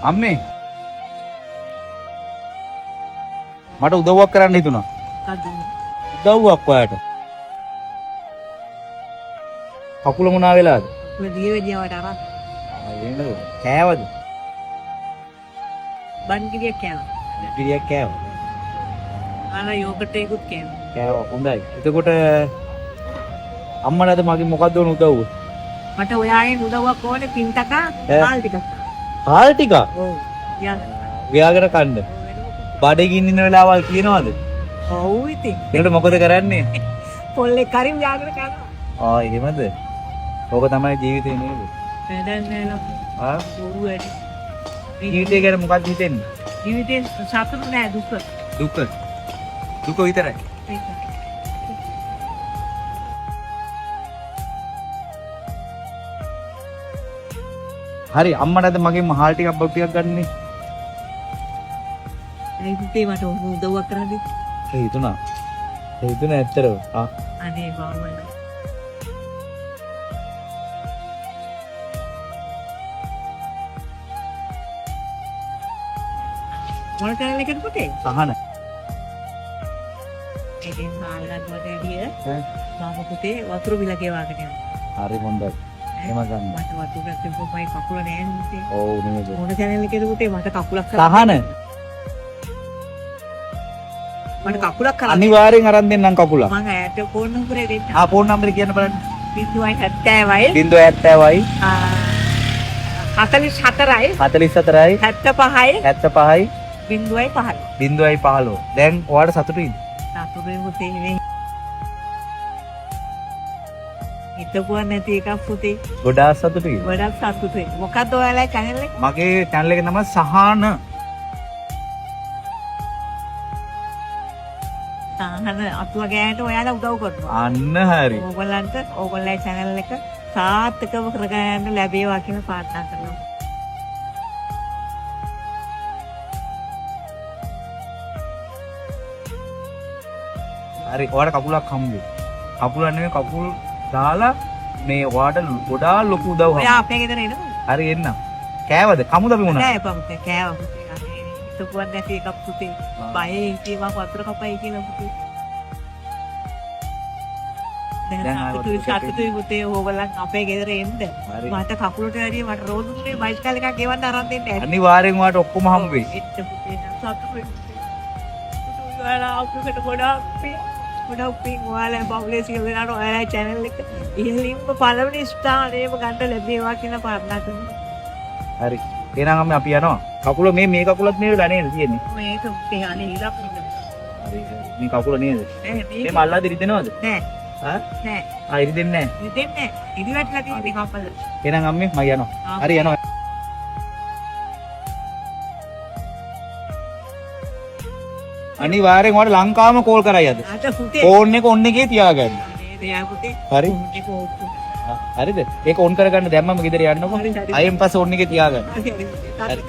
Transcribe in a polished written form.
අම්මේ මට උදව්වක් කරන්න හිතුණා. උදව්වක් ඔයාට. කකුල මොනා වෙලාද? දියවෙදියාවට අරන්. නේද? කෑවද? බන් කිරියක් කෑවා. පිරියක් කෑවා. ආන යෝගට් එකකුත් කෑවා. කෑවා. හොඳයි. එතකොට අම්මලාද මගේ මොකද්ද ඕන උදව්ව? මට ඔයාගෙන් උදව්වක් ඕනේ පින්තක හාල් ටිකක්. හාල් ටික? ඔව්. යන්න. ව්‍යාගර කන්න. බඩගින්න ඉන්න වෙලාවල් කියනවද? ඔව් ඉතින්. ඒකට මොකද කරන්නේ? පොල්ලේ කරින් ව්‍යාගර කරනවා. එහෙමද? ඕක තමයි ජීවිතේ නේද? වැඩක් නෑ නෝ. බොරු වැඩි. ජීවිතේ ගැන මොකක්ද හිතෙන්නේ? ජීවිතේ සතුට නෑ දුක. දුක විතරයි. හරි අම්මටද මගෙන් මහල් ටිකක් බබ් ටිකක් ගන්නනේ. ඒ පුතේ මට උදව්වක් කරන්න දෙන්න. ඒ හිතුණා. ඇත්තටම. අනේ බාමන. මොන channel එකද පුතේ? සහන. ඒකෙන් මාල්ලක් වගේ ඇදිය. මම පුතේ වතුර බිල ගෙවාගෙන යනවා. හරි හොඳයි. එහෙම ගන්න. මට වතුරක් තිබ්බොමයි කකුල නෑ නේ. ඔව් නේද. මොන channel එකද පුතේ මට කකුලක් සහන. මට කකුලක් කරලා අනිවාර්යෙන් අරන් දෙන්නම් කකුලක්. මම ඇයට ෆෝන් නම්බරේ දෙන්න. ෆෝන් නම්බරේ කියන්න බලන්න. 070යි 070යි 44යි 44යි 75යි 75යි 0.5. 0.15. දැන් ඔයාලට සතුටුයිද? සතුටුයි පුතේ නේ. හිතපුවා නැති එකක් පුතේ. ගොඩාක් සතුටුයි. ගොඩක් සතුටුයි. මොකද්ද ඔයාලගේ channel එක? මගේ channel එක නම සහන. සහන අතුව ගෑනට ඔයාලා උදව් කරනවා. අන්න හරි. ඕගොල්ලන්ට ඕගොල්ලන්ගේ channel එක සාර්ථකව කරගන්න ලැබේවා කියලා ප්‍රාර්ථනා කරනවා. හරි ඔයාලට කකුලක් හම්බුනේ. කකුල නෙමෙයි කකුල් දාලා මේ ඔයාලට ගොඩාක් ලොකු උදව්වක්. ඔයා අපේ ගෙදර එනවා. හරි එන්න. කෑවද? කමුද අපි මොනවා? නෑ පුතේ කෑවා පුතේ. අනේ හිතපුවා නැති එකක් පුතේ. බයේ හිටියේ මම වතුර කපයි කියලා පුතේ. දැන් සතුටුයි පුතේ ඕගොල්ලන් අපේ ගෙදර එන්න. මට කකුලට වැඩිය මට රෝදුනේ බයිස්කල් එකක් ගෙවන්න අරන් දෙන්න ඇති. අනිවාර්යෙන් ඔයාලට ඔක්කොම හම්බ වෙයි. එච්ච පුතේ සතුටුයි. ඔයාලා අපිට ගොඩක් පින් ඔයාලා පවුලේ සියලු දෙනාට ඔයාලා channel එක ඉහළින්ම පළවෙනි ස්ථානයේම ගන්න ලැබේවා කියලා ප්‍රාර්ථනා කරනවා. හරි. එහෙනම් අපි යනවා. කකුල මේ කකුලත් මේ වෙලා නේද තියෙන්නේ? මේක පුතේ අනේ ඉලක්ක නේද? හරි. මේ කකුල නේද? මේ මල්ලා දිරිදෙනවද? නෑ. නෑ. ඉරිදෙන්නේ නෑ. ඉරිදෙන්නේ නෑ. ඉරිවැටලා තියෙන්නේ කපල. එහෙනම් අම්මේ මම යනවා. හරි යනවා. අනිවාර්යෙන් ඔයාලට ලංකාවම කෝල් කරයි අද. ෆෝන් එක ඔන් එකේ තියාගන්න. හරි. හරිද? ඒක ඔන් කරගන්න දැම්මම ගෙදර යන්නකො. අයින් පස්සේ ඔන් එකේ තියාගන්න. හරි. හරි.